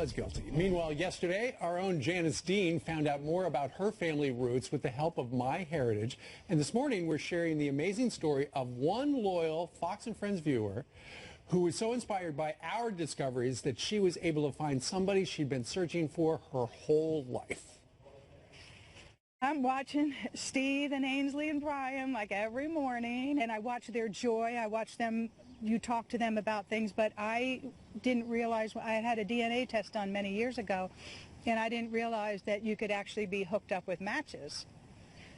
was guilty. Meanwhile, yesterday, our own Janice Dean found out more about her family roots with the help of MyHeritage. And this morning, we're sharing the amazing story of one loyal Fox and Friends viewer who was so inspired by our discoveries that she was able to find somebody she'd been searching for her whole life. I'm watching Steve and Ainsley and Brian like every morning, and I watch their joy. I watch them, you talk to them about things, but I didn't realize, I had a DNA test done many years ago, and I didn't realize that you could actually be hooked up with matches.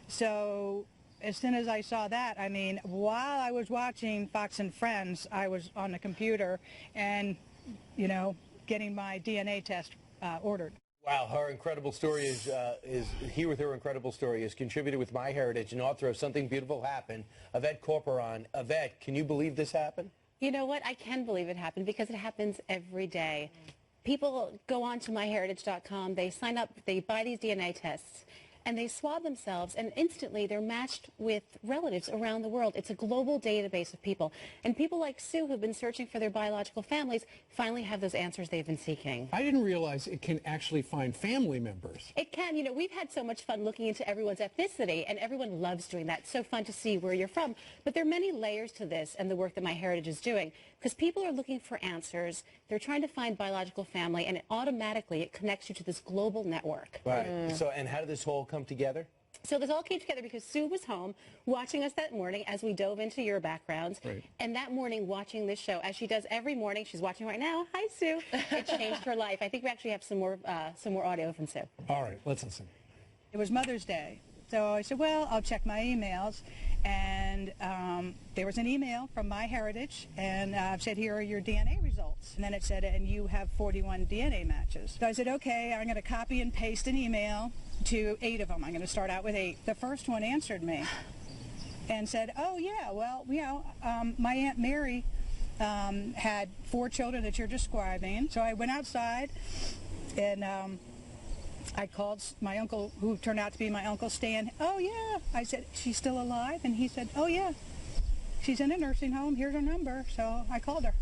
So as soon as I saw that, I mean, while I was watching Fox and Friends, I was on the computer and, you know, getting my DNA test ordered. Wow, her incredible story is here with her incredible story is contributed with MyHeritage and author of Something Beautiful Happened, Yvette Corporon. Yvette, can you believe this happened? You know what? I can believe it happened because it happens every day. People go on to MyHeritage.com, they sign up, they buy these DNA tests, and they swab themselves, and instantly they're matched with relatives around the world. It's a global database of people. And people like Sue, who've been searching for their biological families, finally have those answers they've been seeking. I didn't realize it can actually find family members. It can. You know, we've had so much fun looking into everyone's ethnicity, and everyone loves doing that. It's so fun to see where you're from. But there are many layers to this and the work that MyHeritage is doing, because people are looking for answers. They're trying to find biological family, and it connects you to this global network. Right. So, and how did this whole come together? So this all came together because Sue was home watching us that morning as we dove into your backgrounds. Right. And that morning watching this show, as she does every morning, she's watching right now. Hi, Sue. It changed her life. I think we actually have some more audio from Sue. All right, let's listen. It was Mother's Day. So I said, well, I'll check my emails. And there was an email from MyHeritage, and said, here are your DNA results. And then it said, and you have 41 DNA matches. So I said, okay, I'm going to copy and paste an email to 8 of them. I'm going to start out with 8. The first one answered me and said, oh, yeah, well, you know, my Aunt Mary had 4 children that you're describing. So I went outside, and I called my uncle, who turned out to be my Uncle Stan. Oh, yeah. I said, she's still alive? And he said, oh, yeah. She's in a nursing home. Here's her number. So I called her.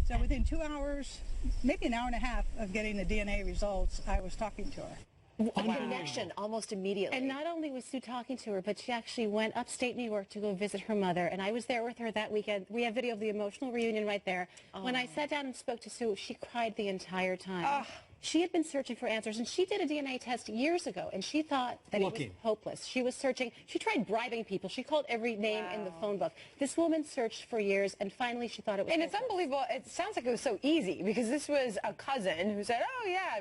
So within 2 hours, maybe an hour and a half of getting the DNA results, I was talking to her. A connection almost immediately. And not only was Sue talking to her, but she actually went upstate New York to go visit her mother. And I was there with her that weekend. We have video of the emotional reunion right there. Oh. When I sat down and spoke to Sue, she cried the entire time. She had been searching for answers, and she did a DNA test years ago, and she thought that it was hopeless. She was searching. She tried bribing people. She called every name in the phone book. This woman searched for years, and finally she thought it was hopeless. It's unbelievable. It sounds like it was so easy, because this was a cousin who said, oh, yeah.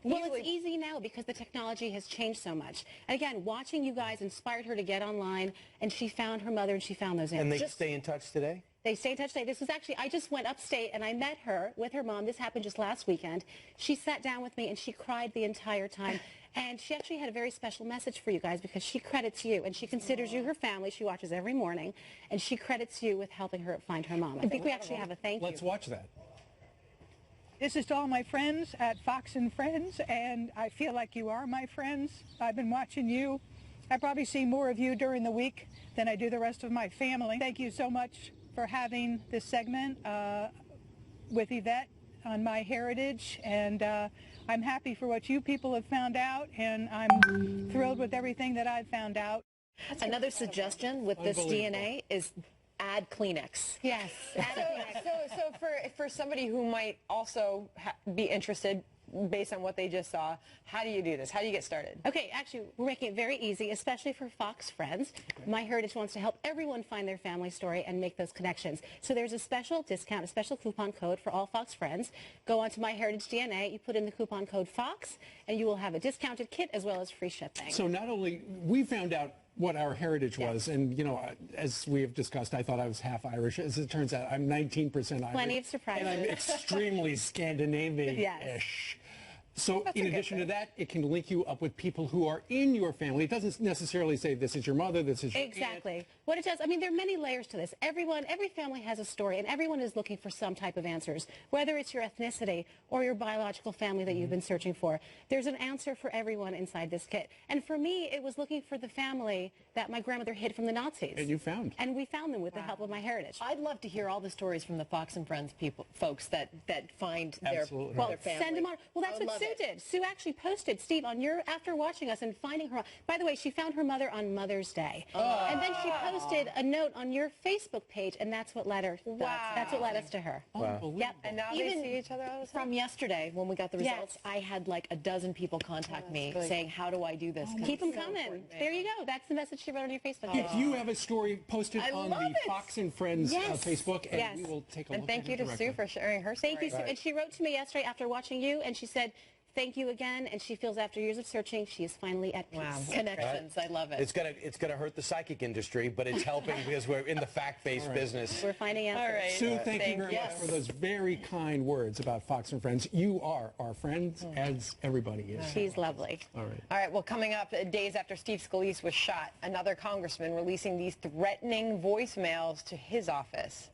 Well, it's easy now because the technology has changed so much. And again, watching you guys inspired her to get online, and she found her mother, and she found those answers. And they stay in touch today? They stay in touch today. This was actually, I just went upstate and I met her with her mom. This happened just last weekend. She sat down with me and she cried the entire time. And she actually had a very special message for you guys because she credits you and she considers you her family. She watches every morning and she credits you with helping her find her mom. I think we actually have a thank you. Let's watch that. This is to all my friends at Fox and Friends, and I feel like you are my friends. I've been watching you. I probably see more of you during the week than I do the rest of my family. Thank you so much for having this segment with Yvette on MyHeritage, and I'm happy for what you people have found out, and I'm thrilled with everything that I've found out. Another suggestion with this DNA is add Kleenex. Yes. So for somebody who might also be interested, based on what they just saw, how do you do this? How do you get started? Okay, actually, we're making it very easy, especially for Fox Friends. MyHeritage wants to help everyone find their family story and make those connections. So there's a special discount, a special coupon code for all Fox Friends. Go on to MyHeritage DNA, you put in the coupon code FOX, and you will have a discounted kit as well as free shipping. So not only, we found out what our heritage was, and, you know, as we have discussed, I thought I was half Irish. As it turns out, I'm 19% Irish. Plenty of surprises. And I'm extremely Scandinavian-ish. So in addition to that, it can link you up with people who are in your family. It doesn't necessarily say this is your mother, this is your Exactly. aunt. What it does, I mean, there are many layers to this. Every family has a story, and everyone is looking for some type of answers, whether it's your ethnicity or your biological family that you've been searching for. There's an answer for everyone inside this kit. And for me, it was looking for the family that my grandmother hid from the Nazis. And you found. And we found them with the help of MyHeritage. I'd love to hear all the stories from the Fox and Friends folks that find Absolutely. their family. Send them on. Well, that's what Sue did. Sue actually posted, Steve, on after watching us and finding her. By the way, she found her mother on Mother's Day. And then she posted a note on your Facebook page, and that's what led her. That's what led us to her. Wow. Yep. And now Even they see each other all the time? From yesterday, when we got the results, Yes. I had like a dozen people contact me saying, how do I do this? 'Cause Keep them it's so coming. important. There you go. That's the message she wrote on your Facebook page. If you have a story, post it I on love the it. Fox and Friends Yes. Facebook, and Yes. we will take a And look thank at you it to directly. Sue for sharing her story. Thank you, Sue. And she wrote to me yesterday after watching you, and she said, thank you again, and she feels after years of searching, she is finally at peace. Wow. Connections. I love it. It's gonna hurt the psychic industry, but it's helping because we're in the fact-based business. We're finding answers. All right. Sue, thank you very you. much for those very kind words about Fox and Friends. You are our friends, as everybody is. She's lovely. All right. All right, well, coming up, days after Steve Scalise was shot, another congressman releasing these threatening voicemails to his office.